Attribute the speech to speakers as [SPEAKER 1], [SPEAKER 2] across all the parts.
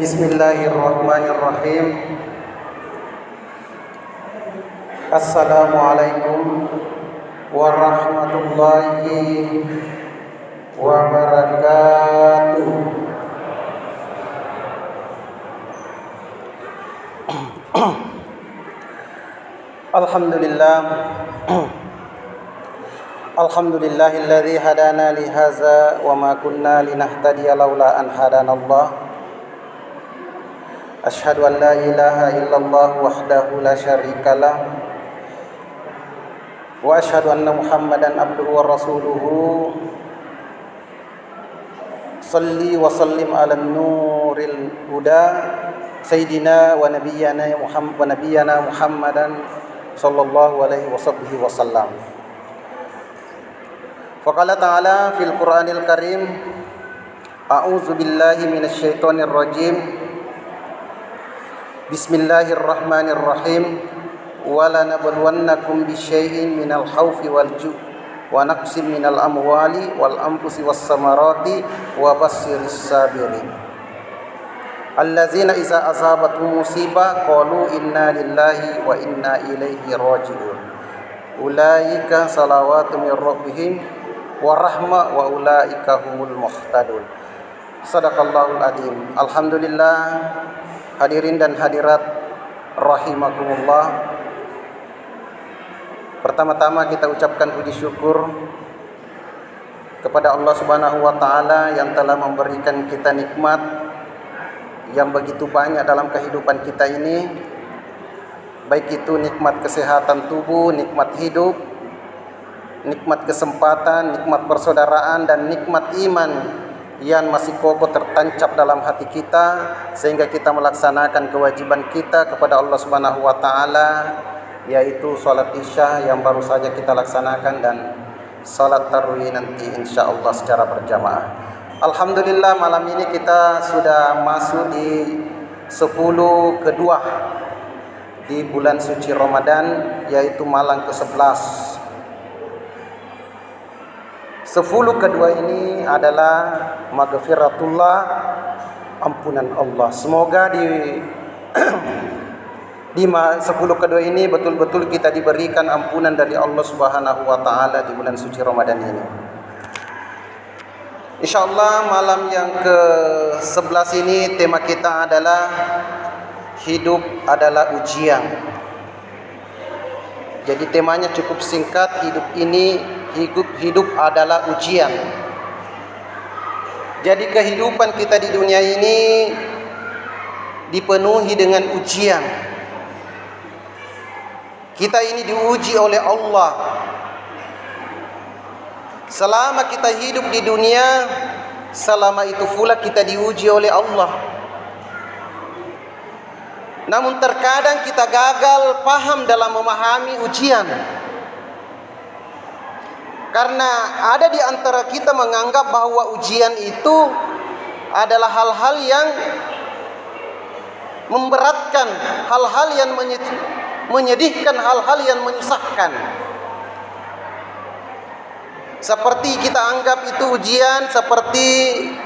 [SPEAKER 1] Bismillahirrahmanirrahim. Assalamualaikum warahmatullahi wabarakatuh. Alhamdulillah. Alhamdulillahilladzi hadana li hadza wa ma kunna linahtadiya laula an hadanallah. Asyhadu an la ilaha illallah wahdahu la syarikalah wa asyhadu anna Muhammadan abduhu wa rasuluhu. Shalli wa sallim ala nuril huda sayyidina wa nabiyyana Muhammadan sallallahu alaihi wasallam. Faqala ta'ala fil Qur'anil Karim, a'udzu billahi minasy syaithanir rajim. Bismillahirrahmanirrahim. Wala nabluwannakum bisyai'in minal khaufi wal ju' wa naqsim minal amwali wal anfusi was samarati wa basyirus sabirin. Allazina iza asabatuhum musibah qalu inna lillahi wa inna ilaihi raji'un. Ulaika salawatu mir rabbihim wa rahmah wa ulaika humul muhtadun. Sadaqallahul adzim. Alhamdulillah. Hadirin dan hadirat rahimakumullah. Pertama-tama kita ucapkan puji syukur kepada Allah Subhanahu wa taala yang telah memberikan kita nikmat yang begitu banyak dalam kehidupan kita ini. Baik itu nikmat kesehatan tubuh, nikmat hidup, nikmat kesempatan, nikmat persaudaraan, dan nikmat iman yang masih kokoh tertancap dalam hati kita, sehingga kita melaksanakan kewajiban kita kepada Allah Subhanahu wa taala, yaitu salat Isya yang baru saja kita laksanakan dan salat tarawih nanti insyaallah secara berjamaah. Alhamdulillah, malam ini kita sudah masuk di 10 kedua di bulan suci Ramadan, yaitu malam ke-11. 10 kedua ini adalah maghfiratullah, ampunan Allah. Semoga di 10 kedua ini betul-betul kita diberikan ampunan dari Allah Subhanahu wa taala di bulan suci Ramadan ini. Insyaallah malam yang ke-11 ini tema kita adalah hidup adalah ujian. Jadi temanya cukup singkat, hidup adalah ujian. Jadi kehidupan kita di dunia ini dipenuhi dengan ujian. Kita ini diuji oleh Allah. Selama kita hidup di dunia, selama itu pula kita diuji oleh Allah. Namun terkadang kita gagal paham dalam memahami ujian. Karena ada di antara kita menganggap bahwa ujian itu adalah hal-hal yang memberatkan, hal-hal yang menyedihkan, hal-hal yang menyusahkan. Seperti kita anggap itu ujian, seperti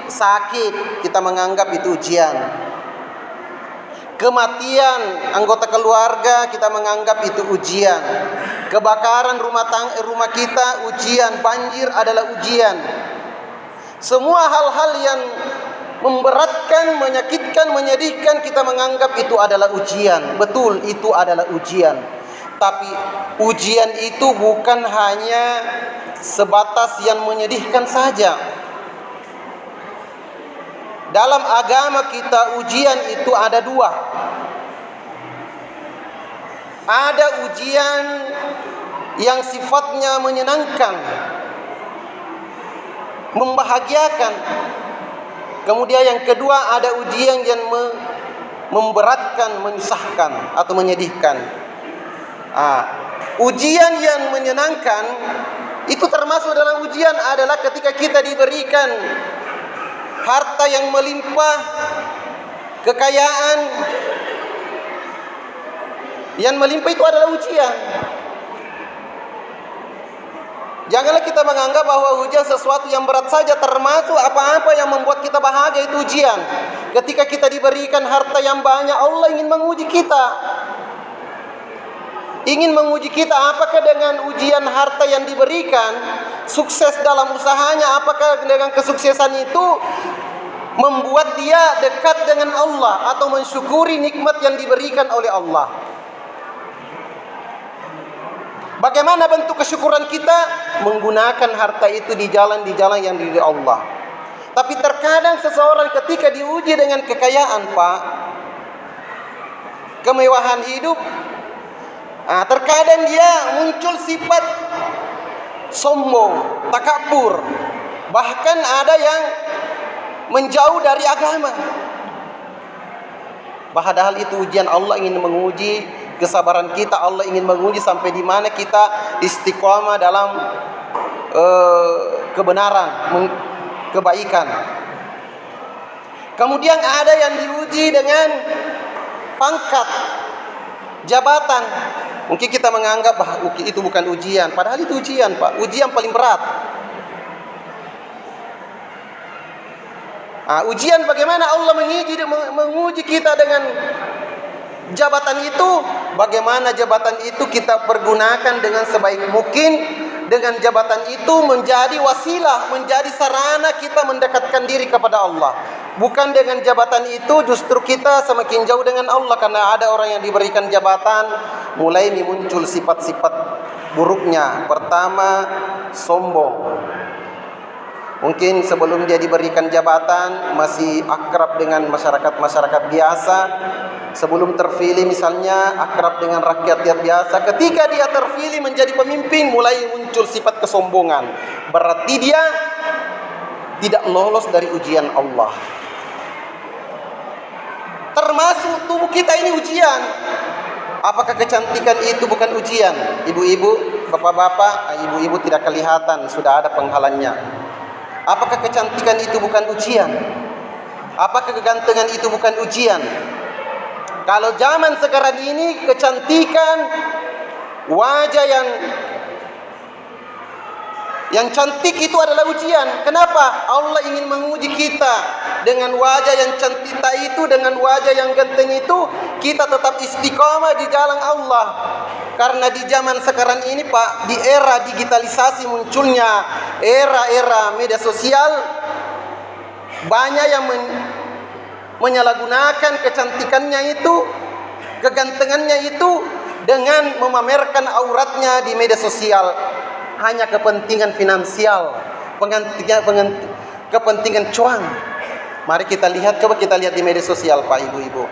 [SPEAKER 1] sakit, kita menganggap itu ujian. Kematian anggota keluarga kita menganggap itu ujian. Kebakaran rumah kita ujian, banjir adalah ujian. Semua hal-hal yang memberatkan, menyakitkan, menyedihkan kita menganggap itu adalah ujian. Betul, itu adalah ujian. Tapi ujian itu bukan hanya sebatas yang menyedihkan saja. Dalam agama kita ujian itu ada dua. Ada ujian yang sifatnya menyenangkan, membahagiakan. Kemudian yang kedua ada ujian yang memberatkan, menyusahkan atau menyedihkan. Ujian yang menyenangkan itu termasuk dalam ujian adalah ketika kita diberikan harta yang melimpah, kekayaan yang melimpah, itu adalah ujian. Janganlah kita menganggap bahwa ujian sesuatu yang berat saja, termasuk apa-apa yang membuat kita bahagia itu ujian. Ketika kita diberikan harta yang banyak, Allah ingin menguji kita. Ingin menguji kita, apakah dengan ujian harta yang diberikan, sukses dalam usahanya, apakah dengan kesuksesan itu membuat dia dekat dengan Allah atau mensyukuri nikmat yang diberikan oleh Allah. Bagaimana bentuk kesyukuran kita? Menggunakan harta itu di jalan yang diridhoi Allah. Tapi terkadang seseorang ketika diuji dengan kekayaan, Pak, kemewahan hidup, terkadang dia muncul sifat sombong, takabur, bahkan ada yang menjauh dari agama. Padahal itu ujian. Allah ingin menguji kesabaran kita. Allah ingin menguji sampai di mana kita istiqomah dalam kebenaran, kebaikan. Kemudian ada yang diuji dengan pangkat, jabatan. Mungkin kita menganggap itu bukan ujian, padahal itu ujian, Pak. Ujian paling berat. Ujian bagaimana Allah menguji kita dengan jabatan itu. Bagaimana jabatan itu kita pergunakan dengan sebaik mungkin. Dengan jabatan itu menjadi wasilah, menjadi sarana kita mendekatkan diri kepada Allah. Bukan dengan jabatan itu justru kita semakin jauh dengan Allah. Karena ada orang yang diberikan jabatan, mulai muncul sifat-sifat buruknya. Pertama, sombong. Mungkin sebelum dia diberikan jabatan masih akrab dengan masyarakat biasa. Sebelum terpilih misalnya akrab dengan rakyat biasa. Ketika dia terpilih menjadi pemimpin, mulai muncul sifat kesombongan. Berarti dia tidak lolos dari ujian Allah. Termasuk tubuh kita ini ujian. Apakah kecantikan itu bukan ujian? Ibu-ibu, bapak-bapak, ibu-ibu tidak kelihatan, sudah ada penghalangnya. Apakah kecantikan itu bukan ujian? Apakah kegantengan itu bukan ujian? Kalau zaman sekarang ini kecantikan, wajah yang cantik itu adalah ujian. Kenapa? Allah ingin menguji kita dengan wajah yang cantik itu, dengan wajah yang ganteng itu, kita tetap istiqomah di jalan Allah. Karena di zaman sekarang ini, Pak, di era digitalisasi munculnya era media sosial, banyak yang menyalahgunakan kecantikannya itu, kegantengannya itu dengan memamerkan auratnya di media sosial. Hanya kepentingan finansial, kepentingan cuan. Mari kita lihat, coba kita lihat di media sosial, Pak, ibu-ibu.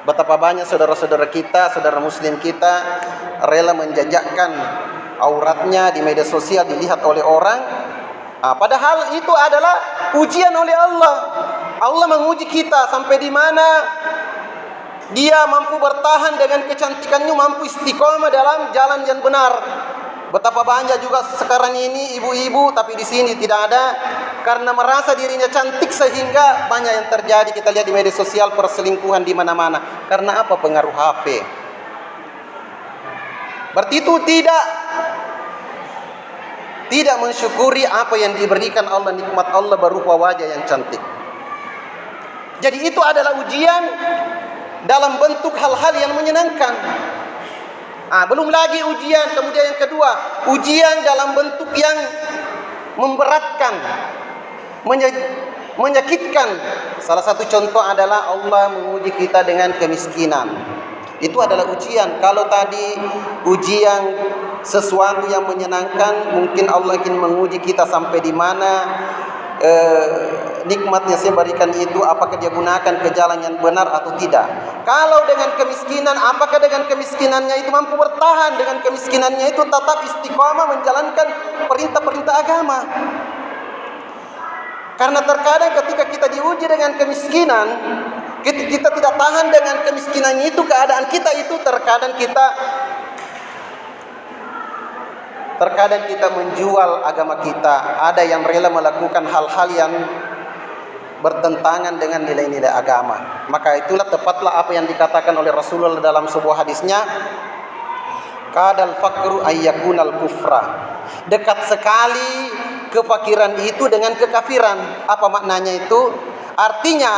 [SPEAKER 1] Betapa banyak saudara-saudara kita, saudara muslim kita rela menjajakkan auratnya di media sosial dilihat oleh orang. Padahal itu adalah ujian oleh Allah. Allah menguji kita sampai di mana dia mampu bertahan dengan kecantikannya, mampu istiqomah dalam jalan yang benar. Betapa banyak juga sekarang ini ibu-ibu, tapi di sini tidak ada, karena merasa dirinya cantik sehingga banyak yang terjadi. Kita lihat di media sosial perselingkuhan di mana-mana. Karena apa? Pengaruh HP. Berarti itu tidak mensyukuri apa yang diberikan Allah, nikmat Allah berupa wajah yang cantik. Jadi itu adalah ujian dalam bentuk hal-hal yang menyenangkan. Belum lagi ujian, kemudian yang kedua, ujian dalam bentuk yang memberatkan, menyakitkan. Salah satu contoh adalah Allah menguji kita dengan kemiskinan. Itu adalah ujian. Kalau tadi ujian sesuatu yang menyenangkan, mungkin Allah ingin menguji kita sampai di mana nikmatnya saya berikan itu, apakah dia gunakan ke jalan yang benar atau tidak. Kalau dengan kemiskinan, apakah dengan kemiskinannya itu mampu bertahan, dengan kemiskinannya itu tetap istiqomah menjalankan perintah-perintah agama. Karena terkadang ketika kita diuji dengan kemiskinan, kita tidak tahan dengan kemiskinannya itu, keadaan kita itu terkadang kita menjual agama kita. Ada yang rela melakukan hal-hal yang bertentangan dengan nilai-nilai agama. Maka itulah tepatlah apa yang dikatakan oleh Rasulullah dalam sebuah hadisnya, kadal faqru ayyakunal kufra. Dekat sekali kefakiran itu dengan kekafiran. Apa maknanya itu? Artinya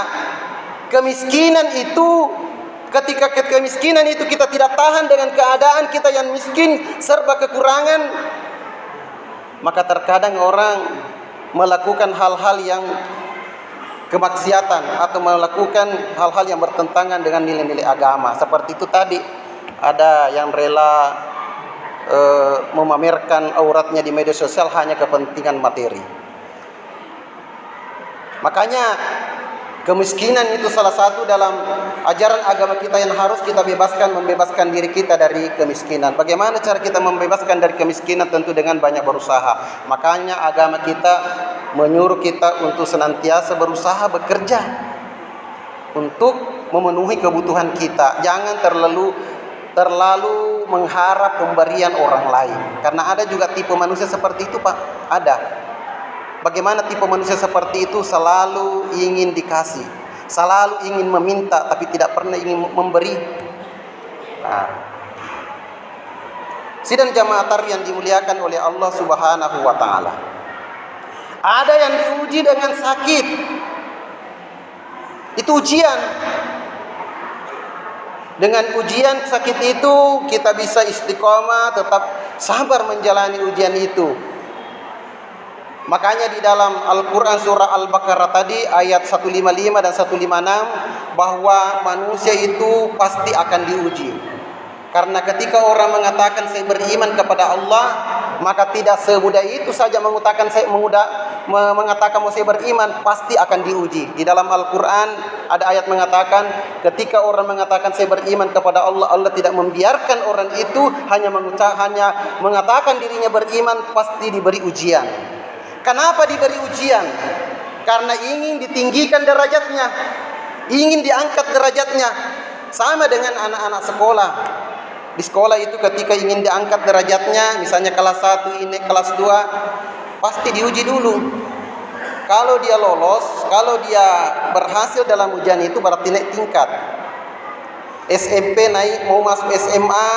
[SPEAKER 1] kemiskinan itu, ketika kemiskinan itu kita tidak tahan dengan keadaan kita yang miskin serba kekurangan, maka terkadang orang melakukan hal-hal yang kemaksiatan atau melakukan hal-hal yang bertentangan dengan nilai-nilai agama. Seperti itu tadi, ada yang rela memamerkan auratnya di media sosial hanya kepentingan materi. Makanya kemiskinan itu salah satu dalam ajaran agama kita yang harus kita membebaskan diri kita dari kemiskinan. Bagaimana cara kita membebaskan dari kemiskinan? Tentu dengan banyak berusaha. Makanya agama kita menyuruh kita untuk senantiasa berusaha bekerja untuk memenuhi kebutuhan kita. Jangan terlalu mengharap pemberian orang lain. Karena ada juga tipe manusia seperti itu, Pak. Ada. Bagaimana tipe manusia seperti itu? Selalu ingin dikasih, selalu ingin meminta, tapi tidak pernah ingin memberi. Sidang jamaah yang dimuliakan oleh Allah Subhanahu wa taala. Ada yang diuji dengan sakit. Itu ujian. Dengan ujian sakit itu kita bisa istiqomah, tetap sabar menjalani ujian itu. Makanya di dalam Al-Quran surah Al-Baqarah tadi ayat 155 dan 156 bahwa manusia itu pasti akan diuji. Karena ketika orang mengatakan saya beriman kepada Allah, maka tidak semudah itu saja mengatakan mau saya beriman, pasti akan diuji. Di dalam Al-Quran ada ayat mengatakan ketika orang mengatakan saya beriman kepada Allah, Allah tidak membiarkan orang itu hanya mengatakan dirinya beriman, pasti diberi ujian. Kenapa diberi ujian? Karena ingin ditinggikan derajatnya, ingin diangkat derajatnya. Sama dengan anak-anak sekolah. Di sekolah itu ketika ingin diangkat derajatnya, misalnya kelas 1 ini kelas 2, pasti diuji dulu. Kalau dia lolos, kalau dia berhasil dalam ujian itu berarti naik tingkat. SMP naik, mau masuk SMA,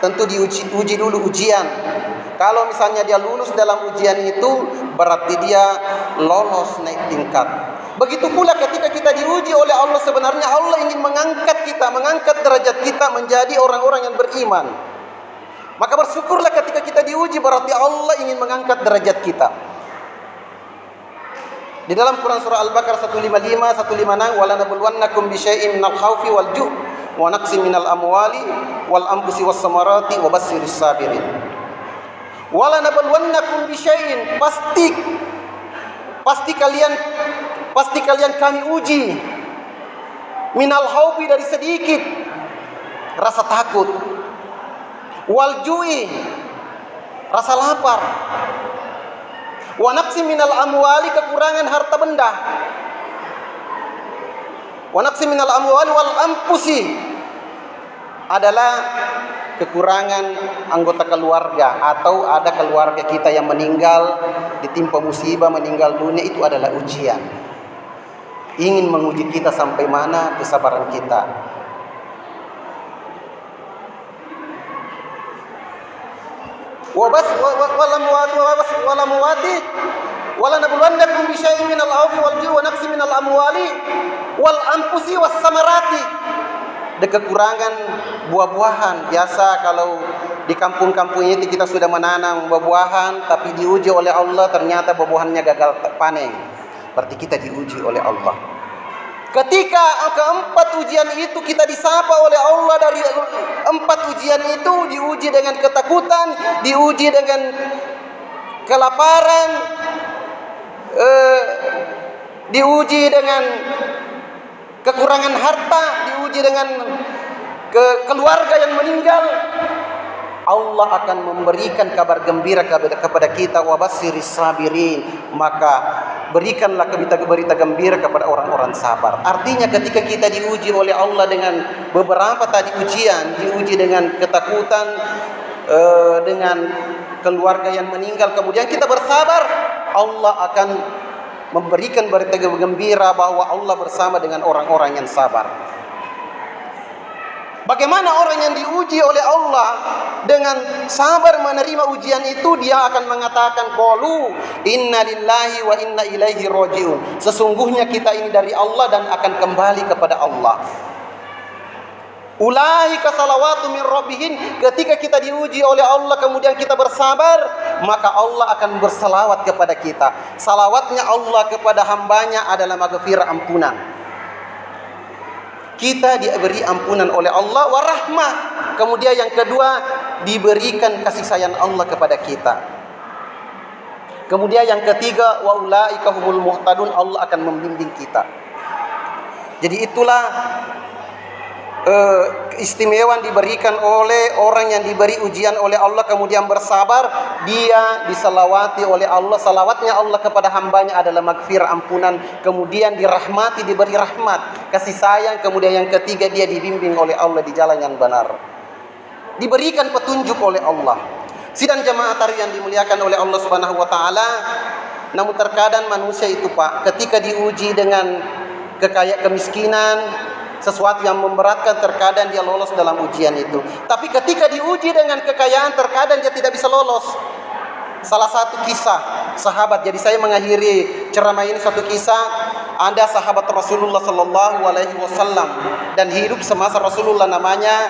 [SPEAKER 1] tentu diuji dulu ujian. Kalau misalnya dia lulus dalam ujian itu, berarti dia lolos naik tingkat. Begitu pula ketika kita diuji oleh Allah, sebenarnya Allah ingin mengangkat kita, mengangkat derajat kita menjadi orang-orang yang beriman. Maka bersyukurlah ketika kita diuji, berarti Allah ingin mengangkat derajat kita. Di dalam Quran surah Al-Baqarah 155, 156, "Wala nabluwannakum bisyai'in minal khaufi wal ju' wa naqsin minal amwali wal anfusi was samarati wa basyyiris sabirin." Wala nabluwannakum bisyai'in, pasti kalian kami uji, minal khaufi, dari sedikit rasa takut, wal ju'i, rasa lapar, wa naqsi minal amwali, kekurangan harta benda, wa naqsi minal amwali wal anfusi, adalah kekurangan anggota keluarga, atau ada keluarga kita yang meninggal, ditimpa musibah, meninggal dunia. Itu adalah ujian, ingin menguji kita sampai mana kesabaran kita. Wala nabluwannakum bisyai'in minal khaufi wal ju'i wa naqsin minal amwali wal anfusi was samarati. Ada kekurangan buah-buahan. Biasa kalau di kampung-kampung ini kita sudah menanam buah-buahan, tapi diuji oleh Allah, ternyata buah-buahannya gagal panen. Berarti kita diuji oleh Allah. Ketika keempat ujian itu kita disapa oleh Allah, dari empat ujian itu diuji dengan ketakutan, diuji dengan kelaparan, diuji dengan kekurangan harta, diuji dengan keluarga yang meninggal. Allah akan memberikan kabar gembira kepada kita, wa basyiris sabirin, maka berikanlah berita gembira kepada orang-orang sabar. Artinya ketika kita diuji oleh Allah dengan beberapa tadi ujian, diuji dengan ketakutan, dengan keluarga yang meninggal, kemudian kita bersabar, Allah akan memberikan berita gembira bahwa Allah bersama dengan orang-orang yang sabar. Bagaimana orang yang diuji oleh Allah dengan sabar menerima ujian itu, dia akan mengatakan qalu inna lillahi wa inna ilaihi rajiun. Sesungguhnya kita ini dari Allah dan akan kembali kepada Allah. Ulaika salawatu min rabbihim. Ketika kita diuji oleh Allah kemudian kita bersabar, maka Allah akan bersalawat kepada kita. Salawatnya Allah kepada hambanya adalah maghfirah, ampunan. Kita diberi ampunan oleh Allah wa rahmah. Kemudian yang kedua, diberikan kasih sayang Allah kepada kita. Kemudian yang ketiga, wa ulaika humul muhtadun. Allah akan membimbing kita. Jadi itulah keistimewaan diberikan oleh orang yang diberi ujian oleh Allah kemudian bersabar. Dia disalawati oleh Allah. Salawatnya Allah kepada hambanya adalah maghfirah, ampunan. Kemudian dirahmati, diberi rahmat, kasih sayang. Kemudian yang ketiga, dia dibimbing oleh Allah di jalan yang benar, diberikan petunjuk oleh Allah. Sidang jamaah tarik yang dimuliakan oleh Allah Subhanahu wa taala. Namun terkadang manusia itu, Pak, ketika diuji dengan kemiskinan, sesuatu yang memberatkan, terkadang dia lolos dalam ujian itu. Tapi ketika diuji dengan kekayaan, terkadang dia tidak bisa lolos. Salah satu kisah sahabat, jadi saya mengakhiri ceramah ini satu kisah. Ada sahabat Rasulullah sallallahu alaihi wasallam dan hidup semasa Rasulullah, namanya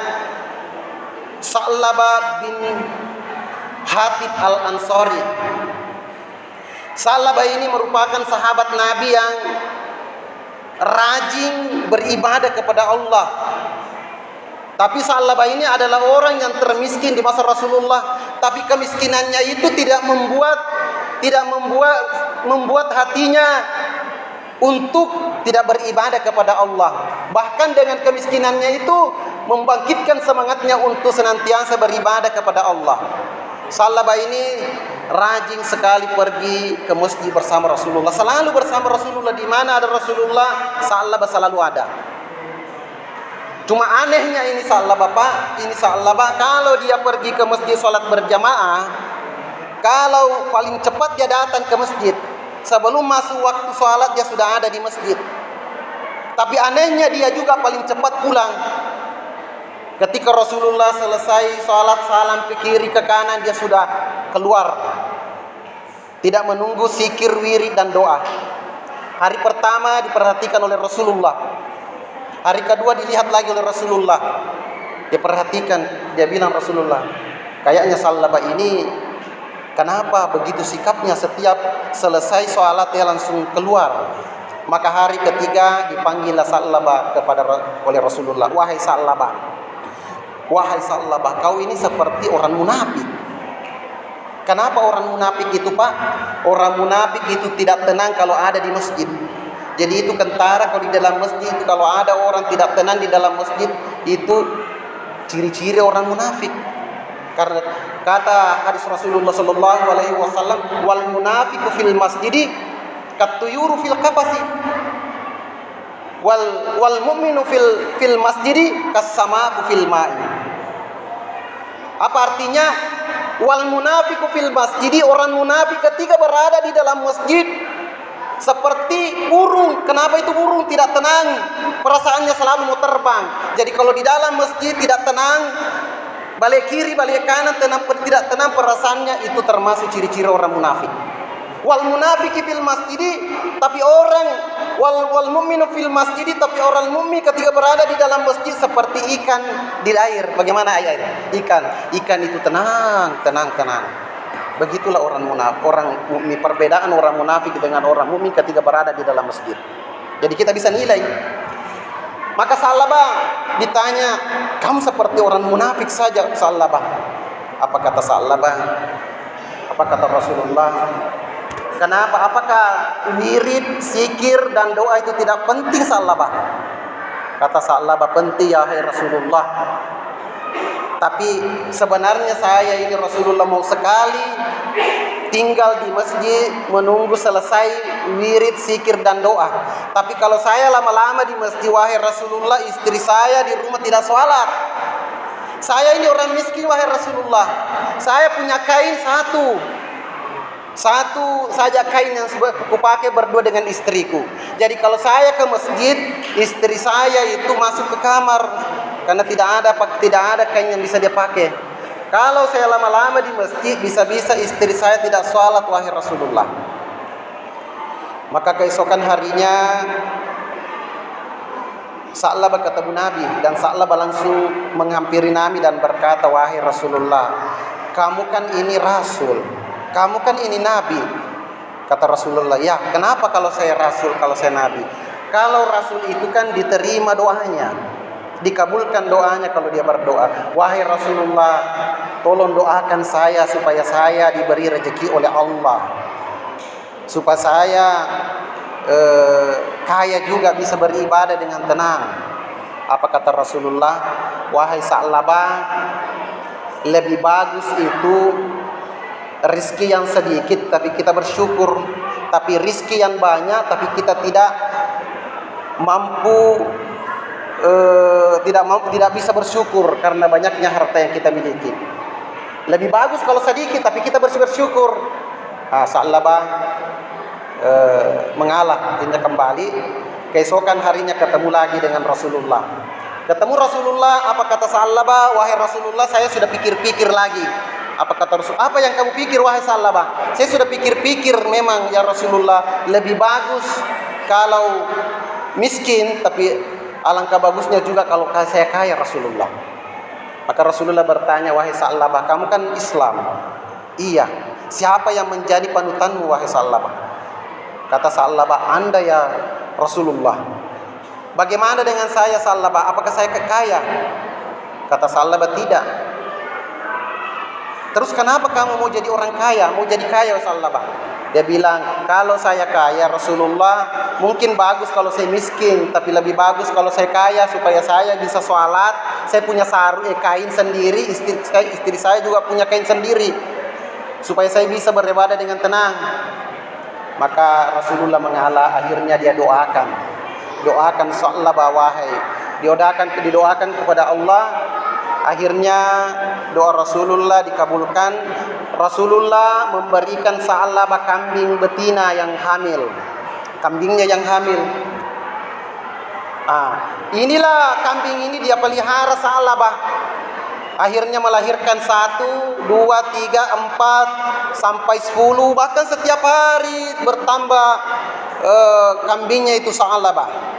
[SPEAKER 1] Sa'labah bin Hatib al-Ansari. Sa'labah ini merupakan sahabat Nabi yang rajin beribadah kepada Allah. Tapi Sa'labah ini adalah orang yang termiskin di masa Rasulullah. Tapi kemiskinannya itu tidak membuat hatinya untuk tidak beribadah kepada Allah. Bahkan dengan kemiskinannya itu membangkitkan semangatnya untuk senantiasa beribadah kepada Allah. Sa'labah ini rajin sekali pergi ke masjid bersama Rasulullah. Selalu bersama Rasulullah. Di mana ada Rasulullah, Sa'labah selalu ada. Cuma anehnya ini Sa'labah, Pak. Ini Sa'labah kalau dia pergi ke masjid sholat berjamaah, kalau paling cepat dia datang ke masjid, sebelum masuk waktu sholat dia sudah ada di masjid. Tapi anehnya dia juga paling cepat pulang. Ketika Rasulullah selesai sholat, salam ke kiri ke kanan, dia sudah keluar. Tidak menunggu zikir, wirid dan doa. Hari pertama diperhatikan oleh Rasulullah. Hari kedua dilihat lagi oleh Rasulullah. Dia perhatikan, dia bilang Rasulullah, kayaknya Sa'labah ini kenapa begitu sikapnya, setiap selesai sholat dia langsung keluar. Maka hari ketiga dipanggillah Sa'labah oleh Rasulullah. Wahai Sa'labah, kau ini seperti orang munafik. Kenapa orang munafik itu, Pak? Orang munafik itu tidak tenang kalau ada di masjid. Jadi itu kentara kalau di dalam masjid itu, kalau ada orang tidak tenang di dalam masjid, itu ciri-ciri orang munafik. Karena kata hadis Rasulullah sallallahu alaihi wasallam, wal munafiqu fil masjidi katuyuru fil qafasi. Wal mu'minu fil masjidi kasamaku fil ma'i. Apa artinya? Wal munafiqu fil masjidi, orang munafik ketika berada di dalam masjid seperti burung. Kenapa itu burung? Tidak tenang, perasaannya selalu mau terbang. Jadi kalau di dalam masjid tidak tenang, balik kiri balik kanan tidak tenang perasaannya, itu termasuk ciri-ciri orang munafik. Wal munafiqi fil masjidi, tapi orang wal mu'minu fil masjidi, tapi orang mukmin ketika berada di dalam masjid seperti ikan di air. Bagaimana air? Ikan itu tenang. Begitulah orang munafik, orang mukmin. Perbedaan orang munafik dengan orang mukmin ketika berada di dalam masjid. Jadi kita bisa nilai. Maka Sa'labah ditanya, kamu seperti orang munafik saja, Sa'labah. Apa kata Sa'labah? Apa kata Rasulullah? Kenapa? Apakah wirid, zikir dan doa itu tidak penting, Sa'labah? Kata Sa'labah, penting ya hai Rasulullah. Tapi sebenarnya saya ini Rasulullah mau sekali tinggal di masjid menunggu selesai wirid, zikir dan doa. Tapi kalau saya lama-lama di masjid, wahai Rasulullah, istri saya di rumah tidak sholat. Saya ini orang miskin, wahai Rasulullah. Saya punya kain satu saja kain yang kupakai berdua dengan istriku. Jadi kalau saya ke masjid, istri saya itu masuk ke kamar karena tidak ada kain yang bisa dia pakai. Kalau saya lama-lama di masjid, bisa-bisa istri saya tidak sholat, wahai Rasulullah. Maka keesokan harinya Sa'labah ketemu Nabi, dan Sa'labah langsung menghampiri Nabi dan berkata, wahai Rasulullah, kamu kan ini Rasul, kamu kan ini Nabi. Kata Rasulullah, ya kenapa kalau saya Rasul, kalau saya Nabi? Kalau Rasul itu kan diterima doanya, dikabulkan doanya kalau dia berdoa. Wahai Rasulullah, tolong doakan saya supaya saya diberi rezeki oleh Allah, supaya saya kaya juga, bisa beribadah dengan tenang. Apa kata Rasulullah? Wahai Sa'labah, lebih bagus itu rizki yang sedikit tapi kita bersyukur, tapi rizki yang banyak tapi kita tidak bisa bersyukur karena banyaknya harta yang kita miliki. Lebih bagus kalau sedikit tapi kita bersyukur. Sa'labah mengalah, dia kembali. Keesokan harinya ketemu lagi dengan Rasulullah. Ketemu Rasulullah, apa kata Sa'labah? Wahai Rasulullah, saya sudah pikir-pikir lagi. Apa kata Rasul? Apa yang kamu pikir, wahai Sa'labah? Saya sudah pikir-pikir, memang ya Rasulullah, lebih bagus kalau miskin, tapi alangkah bagusnya juga kalau saya kaya, Rasulullah. Maka Rasulullah bertanya, wahai Sa'labah, kamu kan Islam? Iya. Siapa yang menjadi panutanmu, wahai Sa'labah? Kata Sa'labah, Anda ya Rasulullah. Bagaimana dengan saya, Sa'labah? Apakah saya kaya? Kata Sa'labah, tidak. Terus kenapa kamu mau jadi orang kaya? Mau jadi kaya, Sa'labah? Dia bilang, kalau saya kaya, Rasulullah, mungkin bagus kalau saya miskin, tapi lebih bagus kalau saya kaya supaya saya bisa sholat. Saya punya kain sendiri, istri saya juga punya kain sendiri, supaya saya bisa beribadah dengan tenang. Maka Rasulullah mengalah, akhirnya dia doakan Sa'labah, wahai, didoakan kepada Allah. Akhirnya doa Rasulullah dikabulkan. Rasulullah memberikan Sa'labah kambing betina yang hamil, kambingnya yang hamil. Inilah kambing ini dia pelihara Sa'labah. Akhirnya melahirkan 1, 2, 3, 4 sampai 10, bahkan setiap hari bertambah kambingnya itu Sa'labah.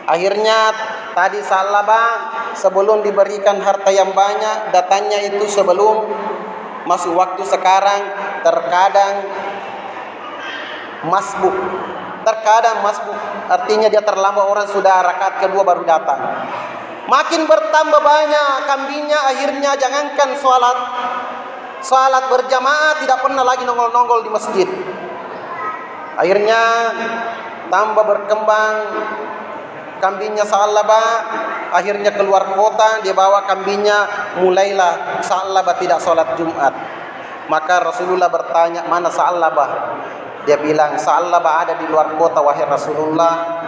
[SPEAKER 1] Akhirnya tadi Sa'labah sebelum diberikan harta yang banyak, datangnya itu sebelum masuk waktu sekarang, terkadang masbuk. Artinya dia terlambat, orang sudah rakaat kedua baru datang. Makin bertambah banyak kambingnya, akhirnya jangankan salat berjamaah, tidak pernah lagi nongol-nongol di masjid. Akhirnya tambah berkembang kambingnya Sa'labah. Akhirnya keluar kota, dia bawa kambingnya, mulailah Sa'labah tidak sholat Jumat. Maka Rasulullah bertanya, mana Sa'labah? Dia bilang, Sa'labah ada di luar kota, wahai Rasulullah,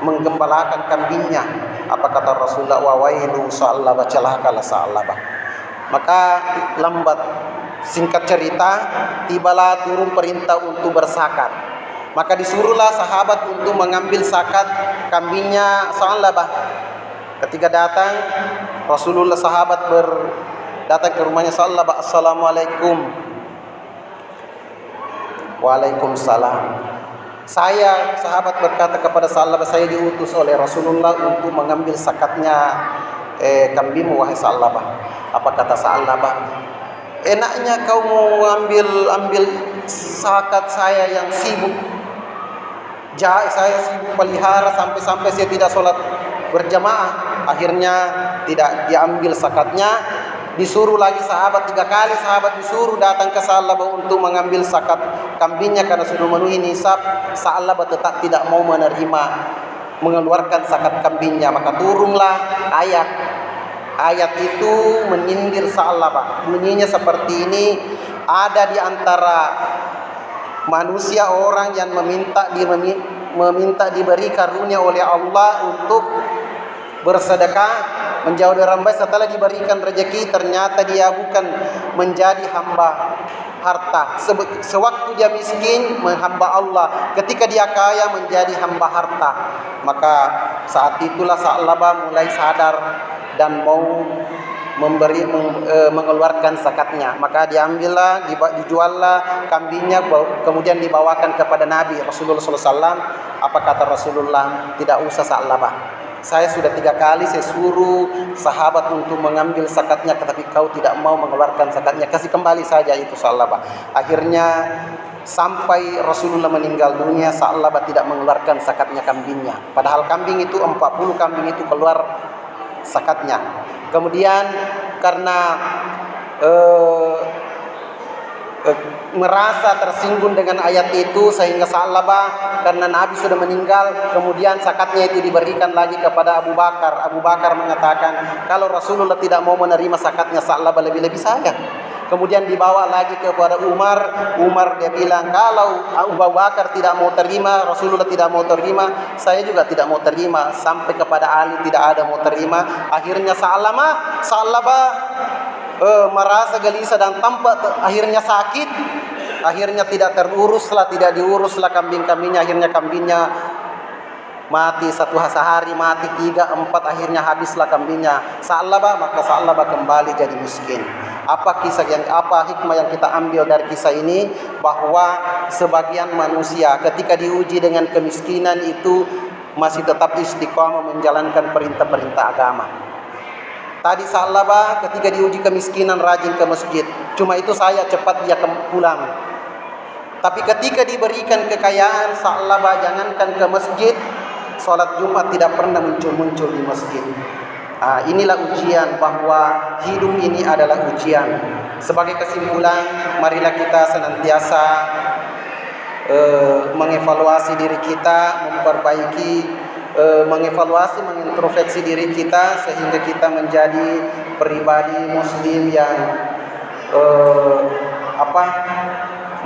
[SPEAKER 1] menggembalakan kambingnya. Apa kata Rasulullah? Wa wailu Sa'labah, celakalah Sa'labah. Maka lambat, singkat cerita, tibalah turun perintah untuk berzakat. Maka disuruhlah sahabat untuk mengambil zakat kambingnya Sa'labah. Ketika datang Rasulullah, sahabat datang ke rumahnya Sa'labah. Assalamualaikum. Waalaikumsalam. Sahabat berkata kepada Sa'labah, saya diutus oleh Rasulullah untuk mengambil zakatnya kambingmu, wahai Sa'labah. Apa kata Sa'labah? Enaknya kau mau ambil zakat saya yang sibuk. Saya sibuk pelihara sampai saya tidak sholat berjamaah. Akhirnya tidak diambil zakatnya. Disuruh lagi sahabat, 3 kali sahabat disuruh datang ke Sa'labah untuk mengambil zakat kambingnya karena sudah memenuhi nisab. Sa'labah tetap tidak mau mengeluarkan zakat kambingnya. Maka turunlah ayat itu menyindir Sa'labah. Bunyinya seperti ini, ada di antara manusia orang yang meminta diberi karunia oleh Allah untuk bersedekah, menjauh dari orang baik. Setelah diberikan rezeki, ternyata dia bukan menjadi hamba harta. Sewaktu dia miskin menghamba Allah, ketika dia kaya menjadi hamba harta. Maka saat itulah Sa'labah mulai sadar dan mau mengeluarkan zakatnya. Maka diambillah, dijuallah kambingnya, kemudian dibawakan kepada Nabi Rasulullah SAW. Apa kata Rasulullah? Tidak usah Sa'labah, saya sudah 3 kali saya suruh sahabat untuk mengambil zakatnya, tetapi kau tidak mau mengeluarkan zakatnya, kasih kembali saja itu Sa'labah. Akhirnya sampai Rasulullah meninggal dunia, Sa'labah tidak mengeluarkan zakatnya kambingnya. Padahal kambing itu 40 kambing itu keluar zakatnya. Kemudian karena merasa tersinggung dengan ayat itu, sehingga Sa'labah karena Nabi sudah meninggal, kemudian zakatnya itu diberikan lagi kepada Abu Bakar. Abu Bakar mengatakan, kalau Rasulullah tidak mau menerima zakatnya Sa'labah, lebih-lebih saya. Kemudian dibawa lagi kepada Umar. Umar dia bilang, kalau Abu Bakar tidak mau terima, Rasulullah tidak mau terima, saya juga tidak mau terima. Sampai kepada Ali tidak ada mau terima. Akhirnya Sa'labah merasa gelisah dan tampak akhirnya sakit. Akhirnya tidak diuruslah kambing-kambingnya. Akhirnya kambingnya mati, 1 sehari mati 3, 4, akhirnya habislah kambingnya maka Sa'labah kembali jadi miskin. Apa hikmah yang kita ambil dari kisah ini? Bahwa sebagian manusia ketika diuji dengan kemiskinan itu masih tetap istiqomah menjalankan perintah-perintah agama. Tadi Sa'labah ketika diuji kemiskinan rajin ke masjid, cuma itu saya cepat dia pulang. Tapi ketika diberikan kekayaan, Sa'labah jangankan ke masjid, sholat Jumat tidak pernah muncul di masjid. Inilah ujian, bahwa hidup ini adalah ujian. Sebagai kesimpulan, marilah kita senantiasa mengevaluasi diri kita, mengintrospeksi diri kita, sehingga kita menjadi pribadi muslim yang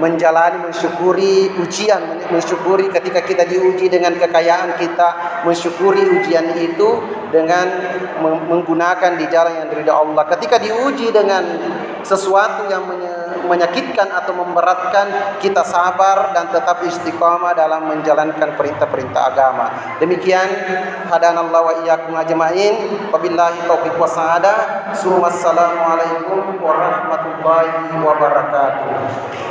[SPEAKER 1] mensyukuri ujian, mensyukuri ketika kita diuji dengan kekayaan, kita mensyukuri ujian itu dengan menggunakan di jalan yang diridhoi Allah. Ketika diuji dengan sesuatu yang menyakitkan atau memberatkan, kita sabar dan tetap istiqamah dalam menjalankan perintah-perintah agama. Demikian, hadanallahu wa iyyakum ajmain. Wabillahi taufiq wassadah. Assalamualaikum warahmatullahi wabarakatuh.